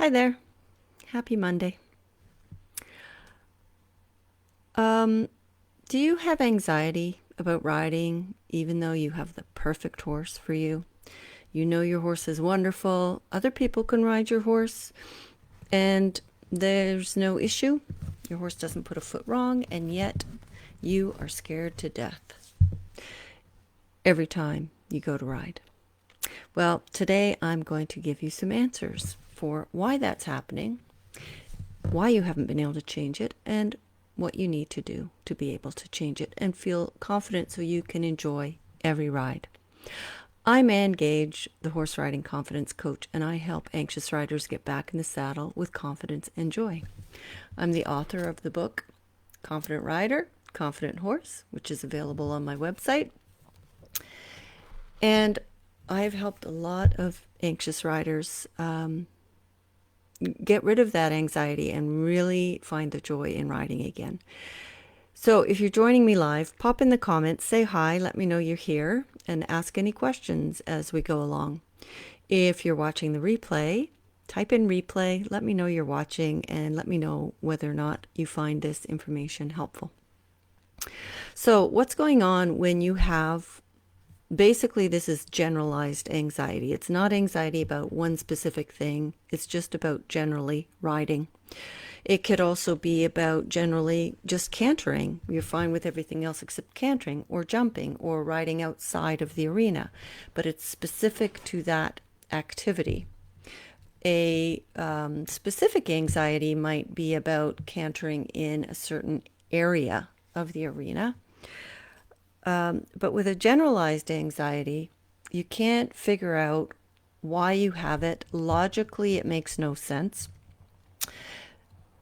Hi there. Happy Monday. Um, do you have anxiety about riding even though you have the perfect horse for you? You know your horse is wonderful. Other people can ride your horse and there's no issue. Your horse doesn't put a foot wrong, and yet you are scared to death every time you go to ride. Well, today I'm going to give you some answers for why that's happening, why you haven't been able to change it, and what you need to do to be able to change it and feel confident so you can enjoy every ride. I'm Ann Gage, the horse riding confidence coach, and I help anxious riders get back in the saddle with confidence and joy. I'm the author of the book Confident Rider, Confident Horse, which is available on my website. And I've helped a lot of anxious riders get rid of that anxiety and really find the joy in riding again. So if you're joining me live, pop in the comments, say hi, let me know you're here, and ask any questions as we go along. If you're watching the replay, type in replay, let me know you're watching, and let me know whether or not you find this information helpful. So what's going on when you have, basically this is generalized anxiety. It's not anxiety about one specific thing. It's just about generally riding. It could also be about generally just cantering. You're fine with everything else except cantering or jumping or riding outside of the arena, but it's specific to that activity. A specific anxiety might be about cantering in a certain area of the arena. But with a generalized anxiety, you can't figure out why you have it. Logically, it makes no sense.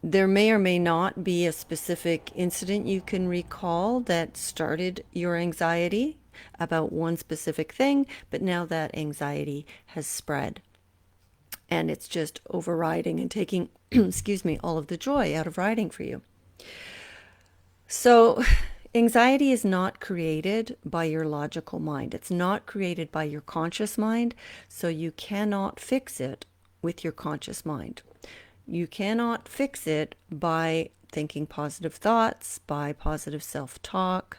There may or may not be a specific incident you can recall that started your anxiety about one specific thing, but now that anxiety has spread and it's just overriding and taking, excuse me, all of the joy out of riding for you. So, anxiety is not created by your logical mind. It's not created by your conscious mind, so you cannot fix it with your conscious mind. You cannot fix it by thinking positive thoughts, by positive self-talk.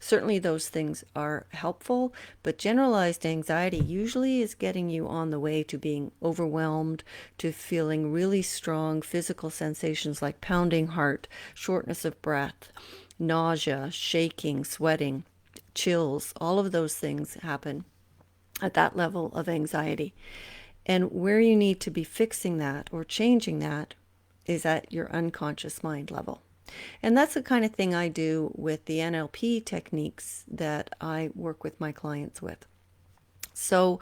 Certainly those things are helpful, but generalized anxiety usually is getting you on the way to being overwhelmed, to feeling really strong physical sensations like pounding heart, shortness of breath, nausea, shaking, sweating, chills. All of those things happen at that level of anxiety. And where you need to be fixing that or changing that is at your unconscious mind level. And that's the kind of thing I do with the NLP techniques that I work with my clients with. So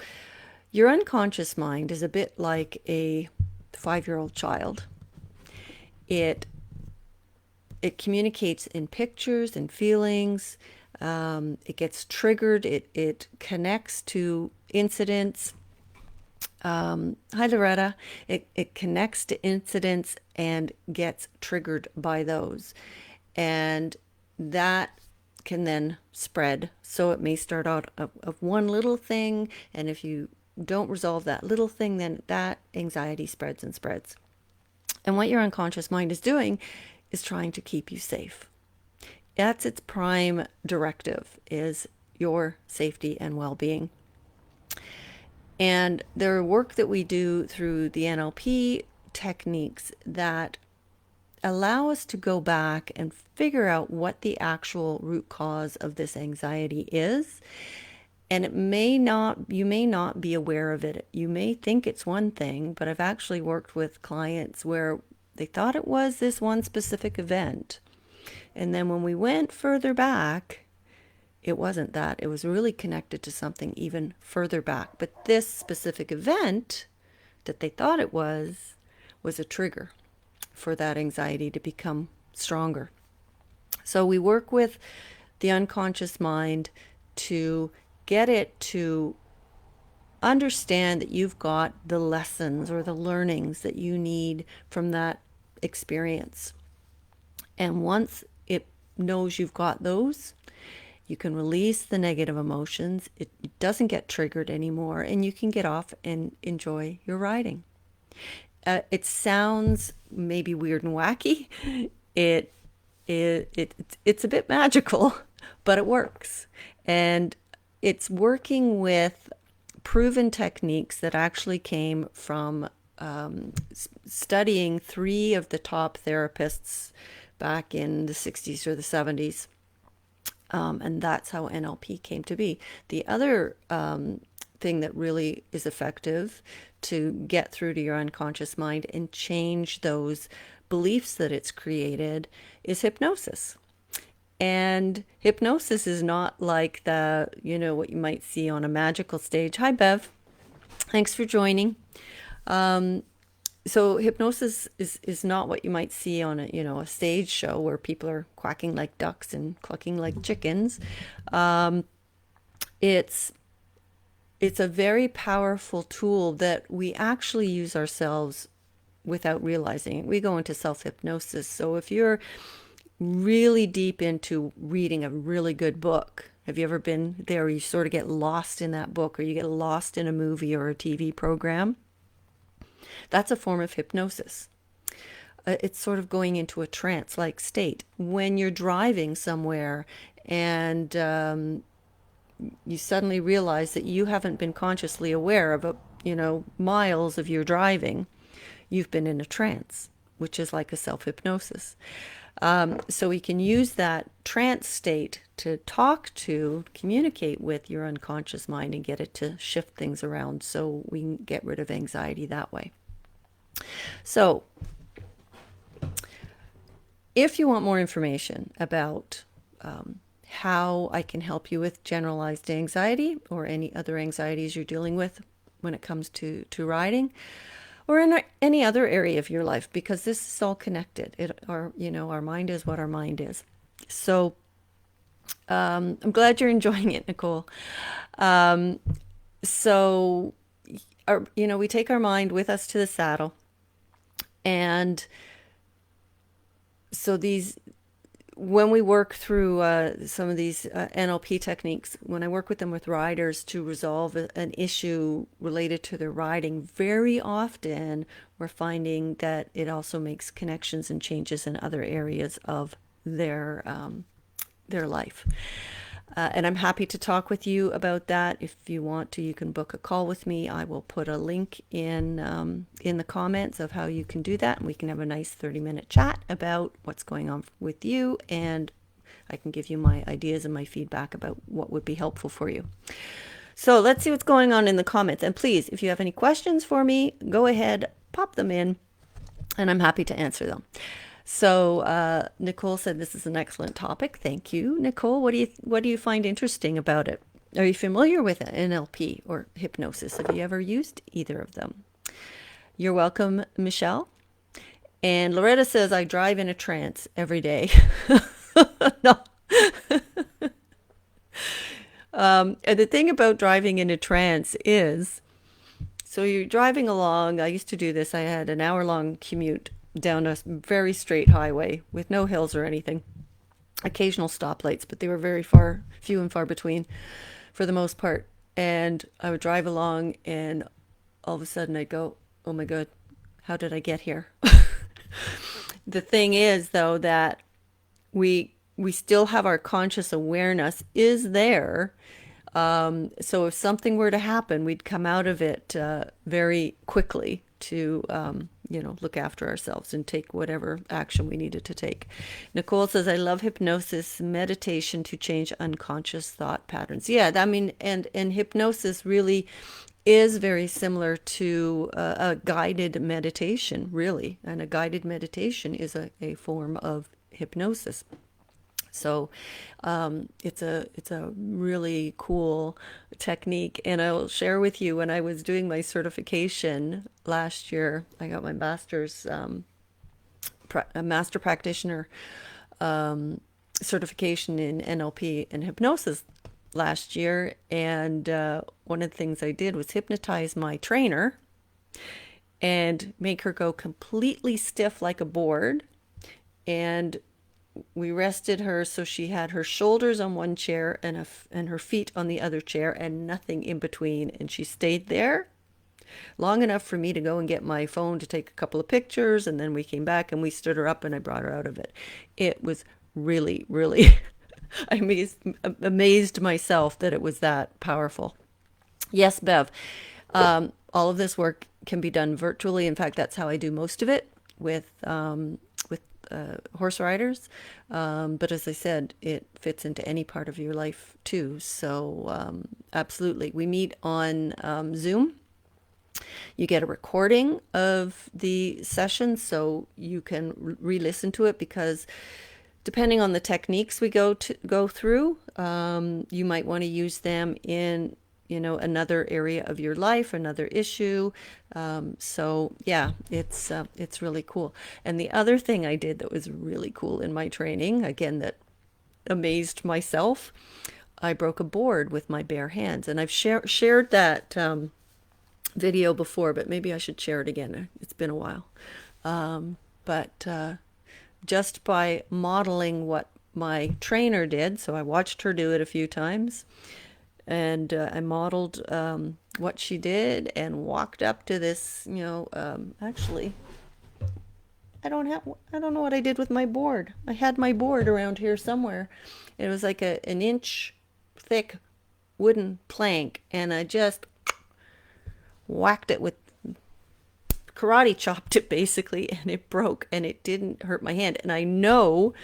your unconscious mind is a bit like a 5-year-old child. It communicates in pictures and feelings. It gets triggered. It connects to incidents. Hi, Loretta. It connects to incidents and gets triggered by those. And that can then spread. So it may start out of one little thing, and if you don't resolve that little thing, then that anxiety spreads and spreads. And what your unconscious mind is doing is trying to keep you safe. That's its prime directive, is your safety and well-being. And there are work that we do through the NLP techniques that allow us to go back and figure out what the actual root cause of this anxiety is. And you may not be aware of it. You may think it's one thing, but I've actually worked with clients where they thought it was this one specific event. And then when we went further back, it wasn't that. It was really connected to something even further back. But this specific event that they thought it was a trigger for that anxiety to become stronger. So we work with the unconscious mind to get it to understand that you've got the lessons or the learnings that you need from that experience. And once it knows you've got those, you can release the negative emotions. It doesn't get triggered anymore, and you can get off and enjoy your riding. it sounds maybe weird and wacky. It, it's a bit magical, but it works. And it's working with proven techniques that actually came from studying three of the top therapists back in the 60s or the 70s. And that's how NLP came to be. The other thing that really is effective to get through to your unconscious mind and change those beliefs that it's created is hypnosis. And hypnosis is not like the, what you might see on a magical stage. Hi, Bev. Thanks for joining. So hypnosis is not what you might see on a stage show where people are quacking like ducks and clucking like chickens. It's a very powerful tool that we actually use ourselves without realizing it. We go into self-hypnosis. So if you're really deep into reading a really good book, have you ever been there where you sort of get lost in that book, or you get lost in a movie or a TV program? That's a form of hypnosis. It's sort of going into a trance-like state. When you're driving somewhere and you suddenly realize that you haven't been consciously aware of miles of your driving, you've been in a trance, which is like a self-hypnosis. So we can use that trance state to communicate with your unconscious mind and get it to shift things around so we can get rid of anxiety that way. So if you want more information about how I can help you with generalized anxiety or any other anxieties you're dealing with when it comes to riding, or in any other area of your life, because this is all connected. Our mind is what our mind is. So I'm glad you're enjoying it, Nicole. So we take our mind with us to the saddle, and so when we work through some of these NLP techniques, when I work with them with riders to resolve an issue related to their riding, very often we're finding that it also makes connections and changes in other areas of their life. And I'm happy to talk with you about that. If you want to, you can book a call with me. I will put a link in the comments of how you can do that, and we can have a nice 30-minute chat about what's going on with you, and I can give you my ideas and my feedback about what would be helpful for you. So let's see what's going on in the comments. And please, if you have any questions for me, go ahead, pop them in, and I'm happy to answer them. So Nicole said this is an excellent topic. Thank you, Nicole. What do you find interesting about it? Are you familiar with NLP or hypnosis? Have you ever used either of them? You're welcome, Michelle. And Loretta says, I drive in a trance every day. No. And the thing about driving in a trance is, so you're driving along. I used to do this. I had an hour-long commute down a very straight highway with no hills or anything. Occasional stoplights, but they were few and far between for the most part. And I would drive along, and all of a sudden I'd go, oh my God, how did I get here? The thing is, though, that we still have our conscious awareness is there. So if something were to happen, we'd come out of it very quickly to look after ourselves and take whatever action we needed to take. Nicole says, I love hypnosis, meditation to change unconscious thought patterns. Yeah, I mean, and hypnosis really is very similar to a guided meditation, really. And a guided meditation is a form of hypnosis. So it's a really cool technique. And I'll share with you, when I was doing my certification last year, I got my master's, master practitioner certification in NLP and hypnosis last year. And one of the things I did was hypnotize my trainer and make her go completely stiff like a board. And we rested her so she had her shoulders on one chair and her feet on the other chair and nothing in between. And she stayed there long enough for me to go and get my phone to take a couple of pictures, and then we came back and we stood her up and I brought her out of it. It was really, really, I amazed myself that it was that powerful. Yes, Bev. All of this work can be done virtually. In fact, that's how I do most of it with horse riders. But as I said, it fits into any part of your life too. So absolutely, we meet on Zoom. You get a recording of the session, so you can re-listen to it, because depending on the techniques we go through, you might want to use them in another area of your life, another issue. So yeah, it's really cool. And the other thing I did that was really cool in my training, again, that amazed myself, I broke a board with my bare hands, and I've shared that video before, but maybe I should share it again. It's been a while. But just by modeling what my trainer did, so I watched her do it a few times, and I modeled what she did and walked up to this, actually, I don't know what I did with my board. I had my board around here somewhere. It was like an inch thick wooden plank, and I just whacked it with karate chopped it basically, and it broke, and it didn't hurt my hand. And I know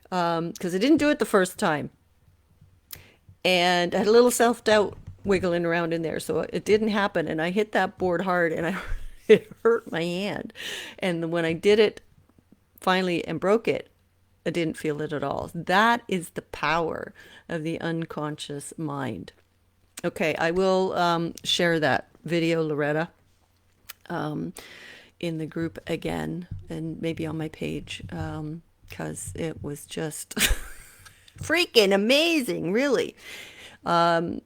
because I didn't do it the first time, and I had a little self-doubt wiggling around in there, so it didn't happen. And I hit that board hard, and it hurt my hand. And when I did it finally and broke it, I didn't feel it at all. That is the power of the unconscious mind. Okay, I will share that video, Loretta, in the group again, and maybe on my page, because it was just freaking amazing, really. An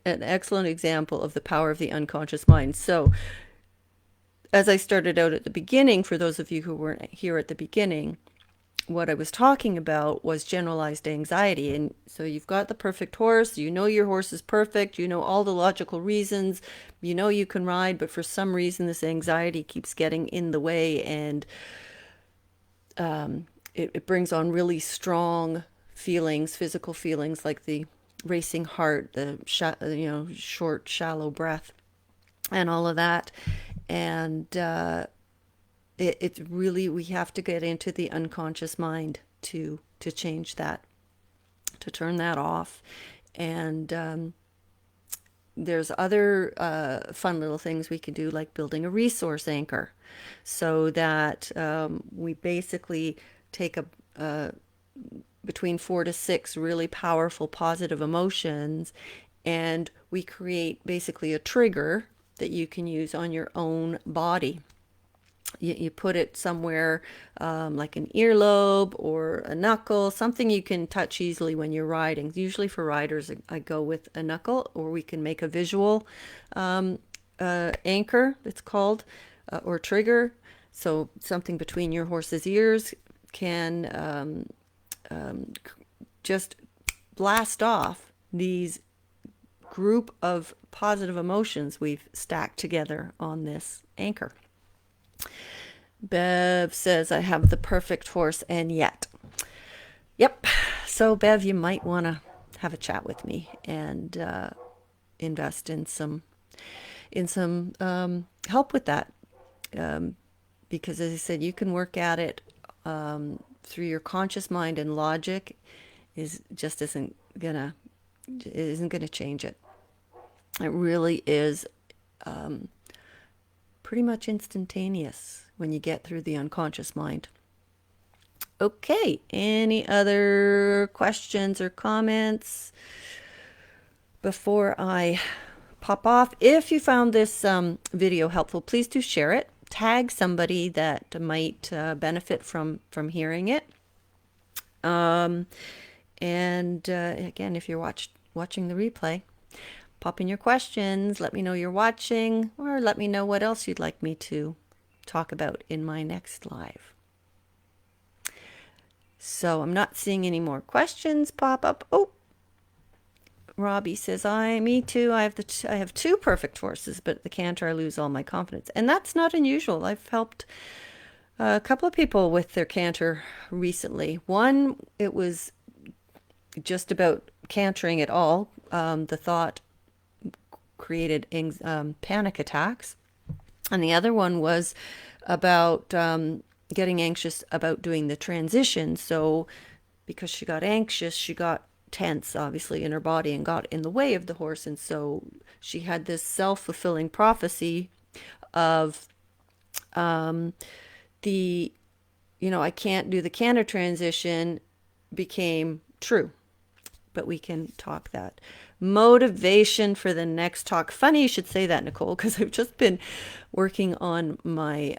excellent example of the power of the unconscious mind. So, as I started out at the beginning, for those of you who weren't here at the beginning, what I was talking about was generalized anxiety. And so you've got the perfect horse, you know your horse is perfect, you know all the logical reasons, you know you can ride, but for some reason this anxiety keeps getting in the way, and it brings on really strong feelings, physical feelings, like the racing heart, the short, shallow breath, and all of that. And it's really, we have to get into the unconscious mind to change that, to turn that off. And there's other fun little things we can do, like building a resource anchor, so that we basically take between 4 to 6 really powerful positive emotions, and we create basically a trigger that you can use on your own body. You put it somewhere, like an earlobe or a knuckle, something you can touch easily when you're riding. Usually for riders, I go with a knuckle, or we can make a visual anchor, it's called, or trigger. So something between your horse's ears can just blast off these group of positive emotions we've stacked together on this anchor. Bev says, I have the perfect horse, and yet. Yep. So Bev, you might want to have a chat with me and invest in some help with that, because as I said, you can work at it through your conscious mind, and logic isn't gonna change it. It really is pretty much instantaneous when you get through the unconscious mind. Okay, any other questions or comments before I pop off? If you found this video helpful, please do share it. Tag somebody that might benefit from hearing it. And again, if you're watching the replay, pop in your questions, let me know you're watching, or let me know what else you'd like me to talk about in my next live. So I'm not seeing any more questions pop up. Oh, Robbie says, me too. I have two perfect horses, but at the canter I lose all my confidence. And that's not unusual. I've helped a couple of people with their canter recently. One, it was just about cantering at all. The thought created panic attacks. And the other one was about getting anxious about doing the transition. So because she got anxious, she got tense, obviously, in her body and got in the way of the horse. And so she had this self-fulfilling prophecy of the, I can't do the canter transition became true. But we can talk that. Motivation for the next talk. Funny you should say that, Nicole, because I've just been working on my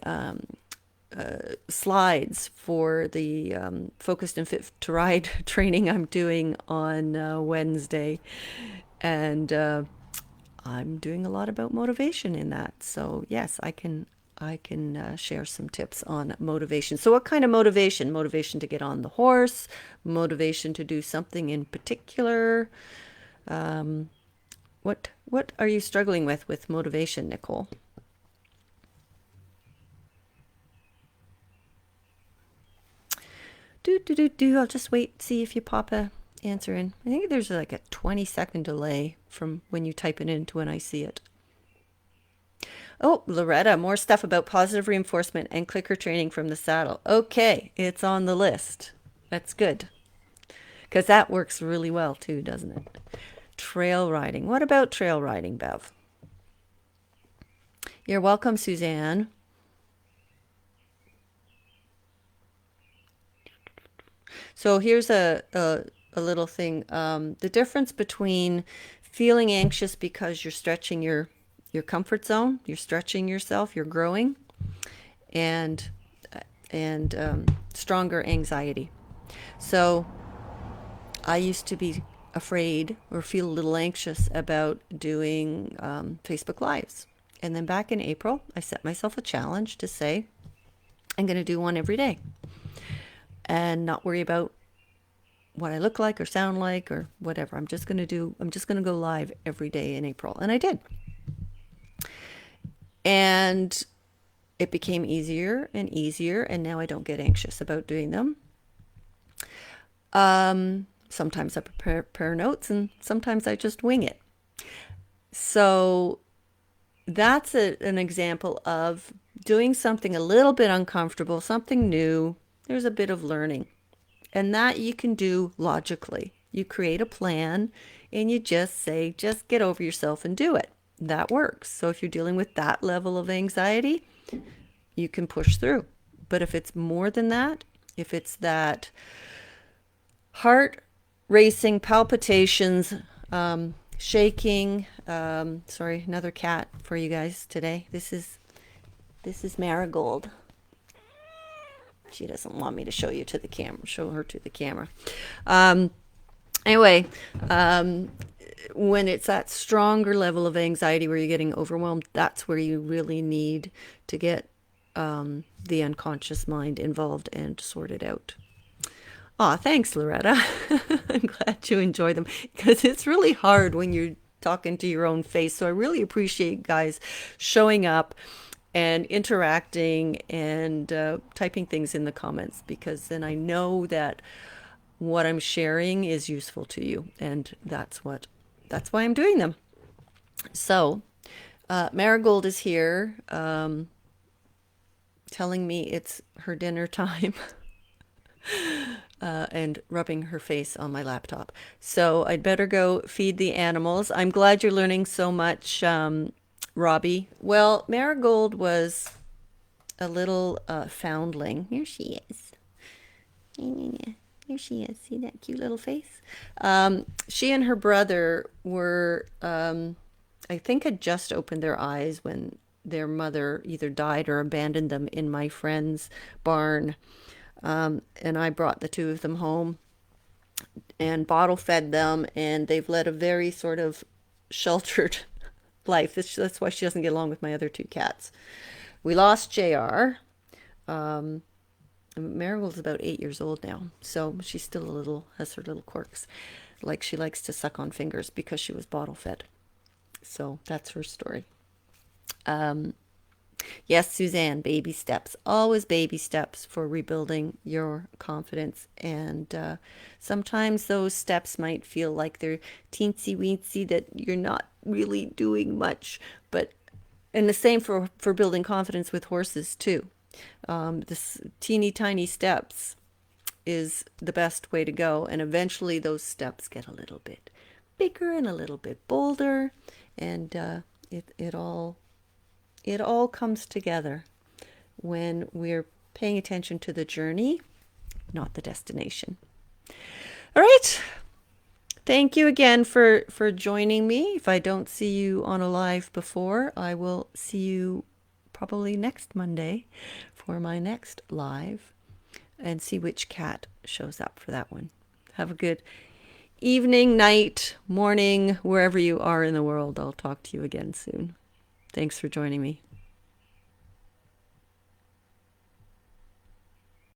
slides for the Focused and Fit to Ride training I'm doing on Wednesday. And I'm doing a lot about motivation in that. So yes, I can share some tips on motivation. So what kind of motivation? Motivation to get on the horse, motivation to do something in particular. What are you struggling with motivation, Nicole? I'll just wait, see if you pop a answer in. I think there's like a 20-second delay from when you type it in to when I see it. Oh, Loretta, more stuff about positive reinforcement and clicker training from the saddle. Okay, it's on the list. That's good. Because that works really well too, doesn't it? Trail riding. What about trail riding, Bev? You're welcome, Suzanne. So here's a little thing. The difference between feeling anxious because you're stretching your comfort zone, you're stretching yourself, you're growing, and stronger anxiety. So I used to be afraid or feel a little anxious about doing Facebook Lives. And then back in April, I set myself a challenge to say, I'm going to do one every day and not worry about what I look like or sound like or whatever. I'm just going to go live every day in April. And I did. And it became easier and easier. And now I don't get anxious about doing them. Sometimes I prepare notes and sometimes I just wing it. So that's an example of doing something a little bit uncomfortable, something new. There's a bit of learning. And that you can do logically. You create a plan and you just say, just get over yourself and do it. That works. So if you're dealing with that level of anxiety, you can push through. But if it's more than that, if it's that heart racing, palpitations, shaking, sorry, another cat for you guys today. This is Marigold. She doesn't want me to show you to the camera, show her to the camera. Anyway, when it's that stronger level of anxiety where you're getting overwhelmed, that's where you really need to get the unconscious mind involved and sort it out. Aw, thanks, Loretta. I'm glad you enjoy them because it's really hard when you're talking to your own face. So I really appreciate guys showing up and interacting and typing things in the comments because then I know that what I'm sharing is useful to you, and that's why I'm doing them. So Marigold is here telling me it's her dinner time. And rubbing her face on my laptop. So I'd better go feed the animals. I'm glad you're learning so much, Robbie. Well, Marigold was a little foundling. Here she is. Here she is. See that cute little face? She and her brother were, I think, had just opened their eyes when their mother either died or abandoned them in my friend's barn. And I brought the two of them home and bottle fed them, and they've led a very sort of sheltered life. That's why she doesn't get along with my other two cats. We lost JR. Marigold's about 8 years old now, so she's still has her little quirks. like she likes to suck on fingers because she was bottle fed. So that's her story. Yes, Suzanne, baby steps. Always baby steps for rebuilding your confidence. And sometimes those steps might feel like they're teensy weensy, that you're not really doing much. But, and the same for building confidence with horses, too. This teeny tiny steps is the best way to go. And eventually those steps get a little bit bigger and a little bit bolder. And it all comes together when we're paying attention to the journey, not the destination. All right. Thank you again for joining me. If I don't see you on a live before, I will see you probably next Monday for my next live and see which cat shows up for that one. Have a good evening, night, morning, wherever you are in the world. I'll talk to you again soon. Thanks for joining me.